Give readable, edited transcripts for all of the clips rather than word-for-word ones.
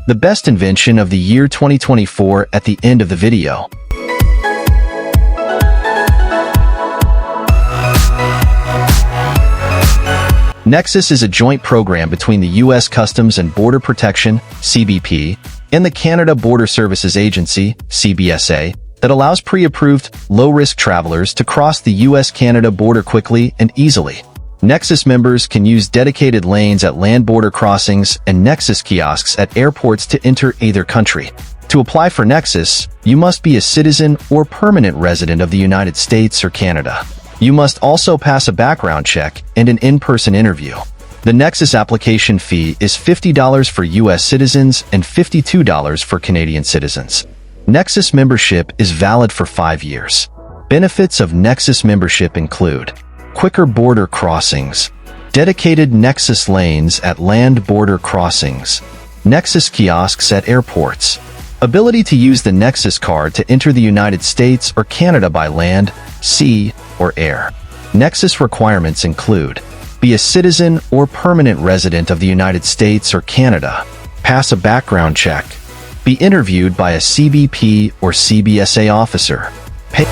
the best invention of the year 2024 at the end of the video. NEXUS is a joint program between the U.S. Customs and Border Protection, CBP, and the Canada Border Services Agency, CBSA, that allows pre-approved, low-risk travelers to cross the U.S.-Canada border quickly and easily. NEXUS members can use dedicated lanes at land border crossings and NEXUS kiosks at airports to enter either country. To apply for NEXUS, you must be a citizen or permanent resident of the United States or Canada. You must also pass a background check and an in-person interview. The NEXUS application fee is $50 for U.S. citizens and $52 for Canadian citizens. NEXUS membership is valid for 5 years. Benefits of NEXUS membership include quicker border crossings, dedicated NEXUS lanes at land border crossings, NEXUS kiosks at airports, ability to use the NEXUS card to enter the United States or Canada by land, sea, or air. NEXUS requirements include be a citizen or permanent resident of the United States or Canada, pass a background check, be interviewed by a CBP or CBSA officer, pay.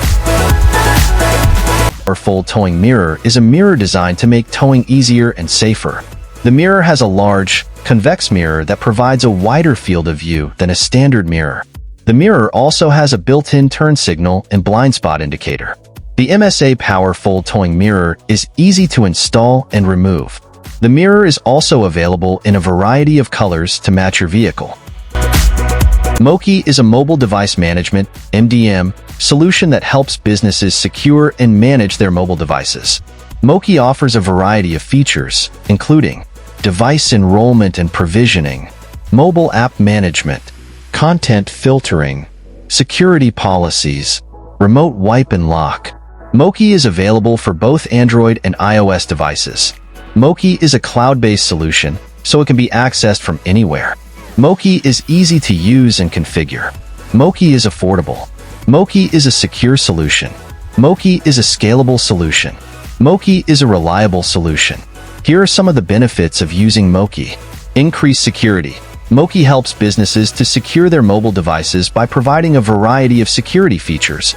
Or full towing mirror is a mirror designed to make towing easier and safer. The mirror has a large, convex mirror that provides a wider field of view than a standard mirror. The mirror also has a built-in turn signal and blind spot indicator. The MSA Power Full Towing Mirror is easy to install and remove. The mirror is also available in a variety of colors to match your vehicle. Moki is a mobile device management (MDM) solution that helps businesses secure and manage their mobile devices. Moki offers a variety of features, including device enrollment and provisioning, mobile app management, content filtering, security policies, remote wipe and lock. Moki is available for both Android and iOS devices. Moki is a cloud-based solution, so it can be accessed from anywhere. Moki is easy to use and configure. Moki is affordable. Moki is a secure solution. Moki is a scalable solution. Moki is a reliable solution. Here are some of the benefits of using Moki. Increased security. Moki helps businesses to secure their mobile devices by providing a variety of security features.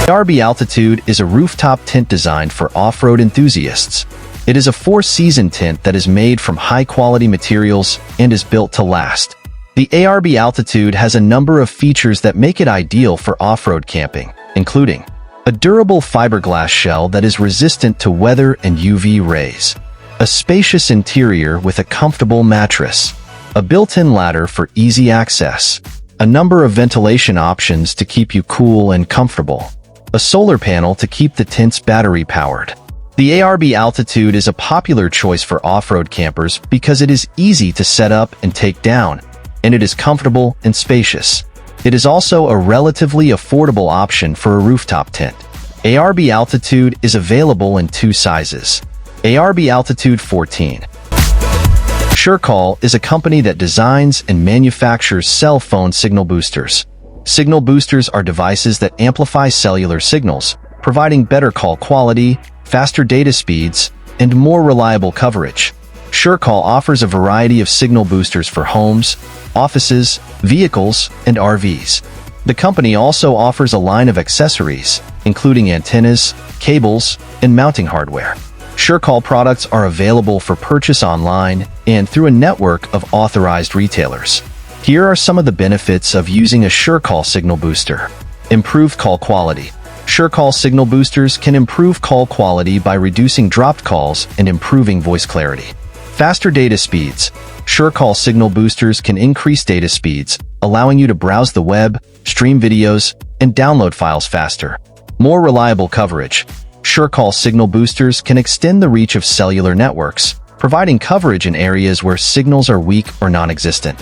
ARB Altitude is a rooftop tent designed for off-road enthusiasts. It is a 4-season tent that is made from high-quality materials and is built to last. The ARB Altitude has a number of features that make it ideal for off-road camping, including a durable fiberglass shell that is resistant to weather and UV rays, a spacious interior with a comfortable mattress, a built-in ladder for easy access, a number of ventilation options to keep you cool and comfortable, a solar panel to keep the tent's battery powered. The ARB Altitude is a popular choice for off-road campers because it is easy to set up and take down, and it is comfortable and spacious. It is also a relatively affordable option for a rooftop tent. ARB Altitude is available in 2 sizes. ARB Altitude 14. SureCall is a company that designs and manufactures cell phone signal boosters. Signal boosters are devices that amplify cellular signals, providing better call quality, faster data speeds, and more reliable coverage. SureCall offers a variety of signal boosters for homes, offices, vehicles, and RVs. The company also offers a line of accessories, including antennas, cables, and mounting hardware. SureCall products are available for purchase online and through a network of authorized retailers. Here are some of the benefits of using a SureCall signal booster. Improved call quality. SureCall signal boosters can improve call quality by reducing dropped calls and improving voice clarity. Faster data speeds. SureCall signal boosters can increase data speeds, allowing you to browse the web, stream videos, and download files faster. More reliable coverage. SureCall signal boosters can extend the reach of cellular networks, providing coverage in areas where signals are weak or non-existent.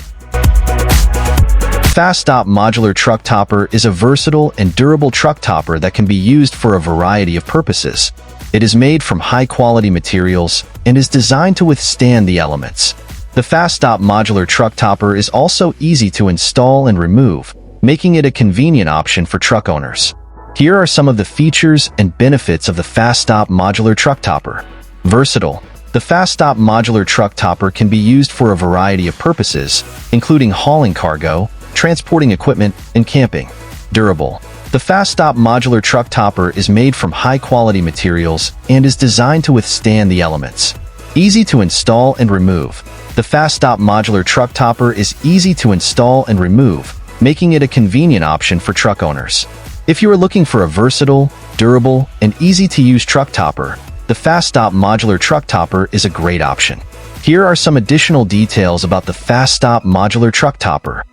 Fastop Modular Truck Topper is a versatile and durable truck topper that can be used for a variety of purposes. It is made from high-quality materials and is designed to withstand the elements. The Fastop Modular Truck Topper is also easy to install and remove, making it a convenient option for truck owners. Here are some of the features and benefits of the Fastop Modular Truck Topper. Versatile. The Fastop modular truck topper can be used for a variety of purposes, including hauling cargo, transporting equipment, and camping. Durable. The Fastop modular truck topper is made from high-quality materials and is designed to withstand the elements. Easy to install and remove. The Fastop modular truck topper is easy to install and remove, making it a convenient option for truck owners. If you are looking for a versatile, durable, and easy-to-use truck topper, the Fastop modular truck topper is a great option. Here are some additional details about the Fastop modular truck topper.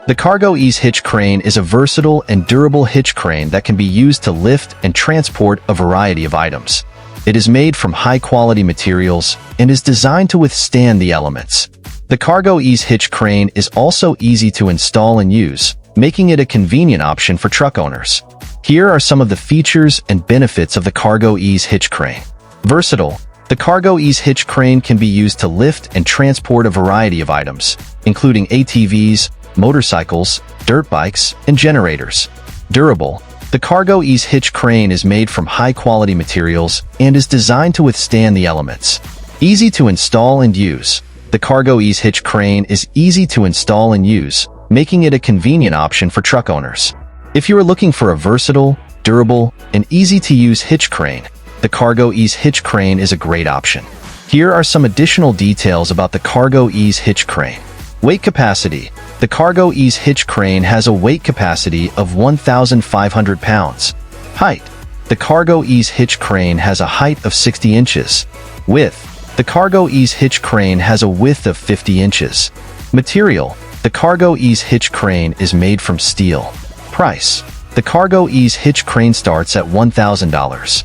The Cargo Ease hitch crane is a versatile and durable hitch crane that can be used to lift and transport a variety of items. It is made from high-quality materials and is designed to withstand the elements. The Cargo Ease hitch crane is also easy to install and use, making it a convenient option for truck owners. Here are some of the features and benefits of the Cargo Ease hitch crane. Versatile. The Cargo Ease hitch crane can be used to lift and transport a variety of items, including ATVs, motorcycles, dirt bikes, and generators. Durable. The Cargo Ease hitch crane is made from high-quality materials and is designed to withstand the elements. Easy to install and use. The Cargo Ease hitch crane is easy to install and use, making it a convenient option for truck owners. If you are looking for a versatile, durable, and easy-to-use hitch crane, the Cargo Ease hitch crane is a great option. Here are some additional details about the Cargo Ease hitch crane. Weight capacity. The Cargo Ease hitch crane has a weight capacity of 1,500 pounds. Height. The Cargo Ease hitch crane has a height of 60 inches. Width. The Cargo Ease hitch crane has a width of 50 inches. Material. The Cargo Ease hitch crane is made from steel. Price. The Cargo Ease hitch crane starts at $1,000.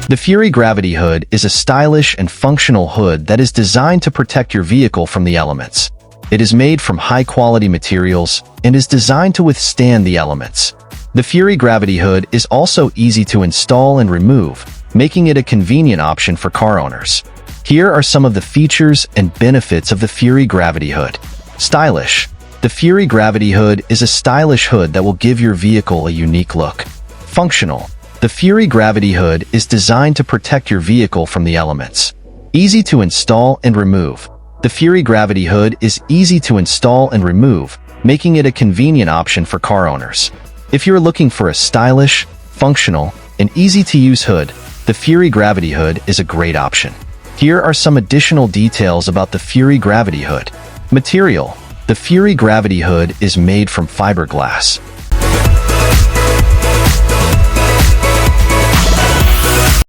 The Fury Gravity Hood is a stylish and functional hood that is designed to protect your vehicle from the elements. It is made from high-quality materials and is designed to withstand the elements. The Fury Gravity Hood is also easy to install and remove, making it a convenient option for car owners. Here are some of the features and benefits of the Fury Gravity Hood. Stylish. The Fury Gravity Hood is a stylish hood that will give your vehicle a unique look. Functional. The Fury Gravity Hood is designed to protect your vehicle from the elements. Easy to install and remove. The Fury Gravity Hood is easy to install and remove, making it a convenient option for car owners. If you're looking for a stylish, functional, and easy-to-use hood, the Fury Gravity Hood is a great option. Here are some additional details about the Fury Gravity Hood. Material. The Fury Gravity Hood is made from fiberglass.